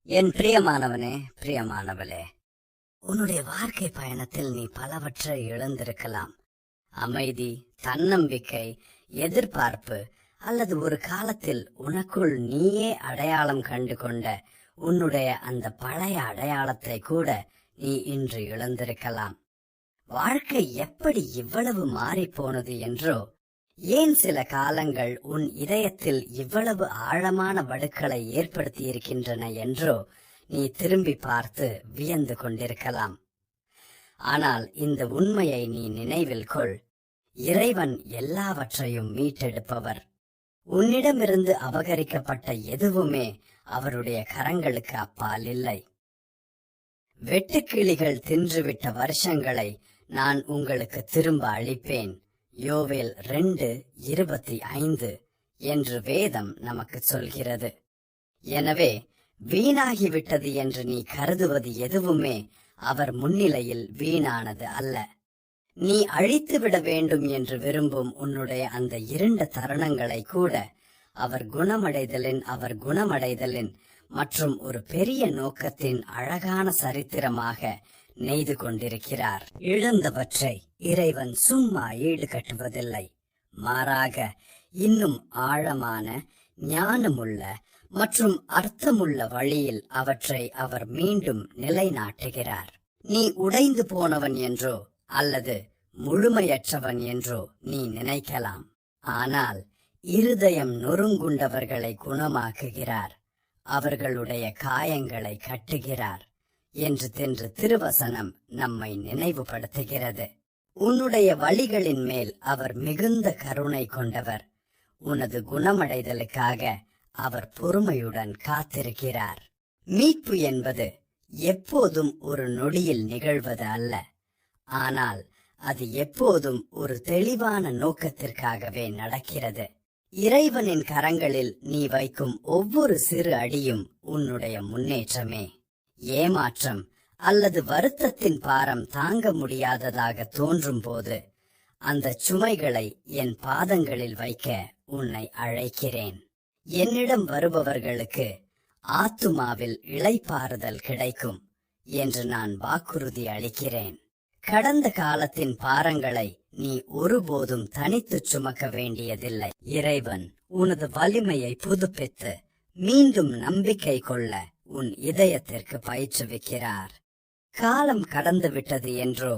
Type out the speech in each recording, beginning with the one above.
என் பிரியமானவனே, பிரியமானவளே, உன்னுடைய வாழ்க்கை பயணத்தில் நீ பலவற்றை இழந்திருக்கலாம். அமைதி, தன்னம்பிக்கை, எதிர்பார்ப்பு அல்லது ஒரு காலத்தில் உனக்குள் நீயே அடையாளம் கண்டு கொண்ட உன்னுடைய அந்த பழைய அடையாளத்தை கூட நீ இன்று இழந்திருக்கலாம். வாழ்க்கை எப்படி இவ்வளவு மாறிப்போனது என்றோ, ஏன் சில காலங்கள் உன் இதயத்தில் இவ்வளவு ஆழமான வடுக்களை ஏற்படுத்தி இருக்கின்றன என்றோ நீ திரும்பி பார்த்து வியந்து கொண்டிருக்கலாம். ஆனால் இந்த உண்மையை நீ நினைவில் கொள். இறைவன் எல்லாவற்றையும் மீட்டெடுப்பவர். உன்னிடமிருந்து அபகரிக்கப்பட்ட எதுவுமே அவருடைய கரங்களுக்கு அப்பால் இல்லை. வெட்டுக்கிளிகள் தின்றுவிட்ட வருஷங்களை நான் உங்களுக்கு திரும்ப அளிப்பேன். யோவேல் 2:25 என்று வேதம் நமக்கு சொல்கிறது. எனவே வீணாகிவிட்டது என்று நீ கருதுவது எதுவுமே அவர் முன்னிலையில் வீணானது அல்ல. நீ அழித்துவிட வேண்டும் என்று விரும்பும் உன்னுடைய அந்த இருண்ட தருணங்களை கூட அவர் குணமடைதலின் மற்றும் ஒரு பெரிய நோக்கத்தின் அழகான சரித்திரமாக நெய்து கொண்டிருக்கிறார். இழந்தவற்றை இறைவன் சும்மா ஈடுகட்டுவதில்லை. மாறாக இன்னும் ஆழமான, ஞானமுள்ள மற்றும் அர்த்தமுள்ள வழியில் அவற்றை அவர் மீண்டும் நிலைநாட்டுகிறார். நீ உடைந்து போனவன் என்றோ அல்லது முழுமையற்றவன் என்றோ நீ நினைக்கலாம். ஆனால் இருதயம் நொறுங்குண்டவர்களை குணமாக்குகிறார், அவர்களுடைய காயங்களை கட்டுகிறார் என்று திருவசனம் நம்மை நினைவுபடுத்துகிறது. உன்னுடைய வழிகளின் மேல் அவர் மிகுந்த கருணை கொண்டவர். உனது குணமடைதலுக்காக அவர் பொறுமையுடன் காத்திருக்கிறார். மீட்பு என்பது எப்போதும் ஒரு நொடியில் நிகழ்வது அல்ல, ஆனால் அது எப்போதும் ஒரு தெளிவான நோக்கத்திற்காகவே நடக்கிறது. இறைவனின் கரங்களில் நீ வைக்கும் ஒவ்வொரு சிறு அடியும் உன்னுடைய முன்னேற்றமே. ஏமாற்றம் அல்லது வருத்தத்தின் பாரம் தாங்க முடியாததாக தோன்றும் போது அந்த சுமைகளை என் பாதங்களில் வைக்க உன்னை அழைக்கிறேன். என்னிடம் வருபவர்களுக்கு ஆத்துமாவில் இளைப்பாறுதல் கிடைக்கும் என்று நான் வாக்குறுதி அளிக்கிறேன். கடந்த காலத்தின் பாரங்களை நீ ஒருபோதும் தனித்து சுமக்க வேண்டியதில்லை. இறைவன் உனது வலிமையை புதுப்பித்து மீண்டும் நம்பிக்கை கொள்ள உன் இதயத்திற்கு பயிற்றுவிக்கிறார். காலம் கடந்து விட்டது என்றோ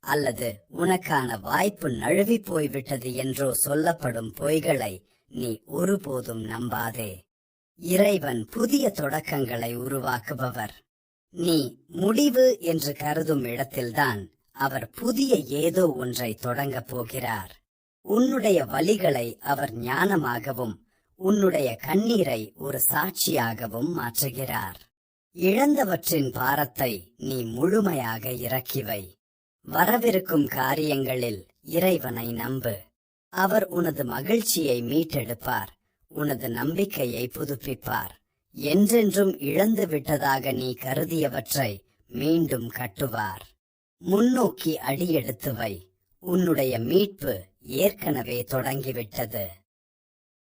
அல்லது உனக்கான வாய்ப்பு நழுவி போய்விட்டது என்றோ சொல்லப்படும் பொய்களை நீ ஒருபோதும் நம்பாதே. இறைவன் புதிய தொடக்கங்களை உருவாக்குபவர். நீ முடிவு என்று கருதும் இடத்தில்தான் அவர் புதிய ஏதோ ஒன்றை தொடங்கப் போகிறார். உன்னுடைய வலிகளை அவர் ஞானமாகவும் உன்னுடைய கண்ணீரை ஒரு சாட்சியாகவும் மாற்றுகிறார். இழந்தவற்றின் பாரத்தை நீ முழுமையாக இறக்கிவை. வரவிருக்கும் காரியங்களில் இறைவனை நம்பு. அவர் உனது மகிழ்ச்சியை மீட்டெடுப்பார், உனது நம்பிக்கையை புதுப்பிப்பார். என்றென்றும் இழந்து விட்டதாக நீ கருதியவற்றை மீண்டும் கட்டுவார். முன்னோக்கி அடியெடுத்து வை. உன்னுடைய மீட்பு ஏற்கனவே தொடங்கிவிட்டது.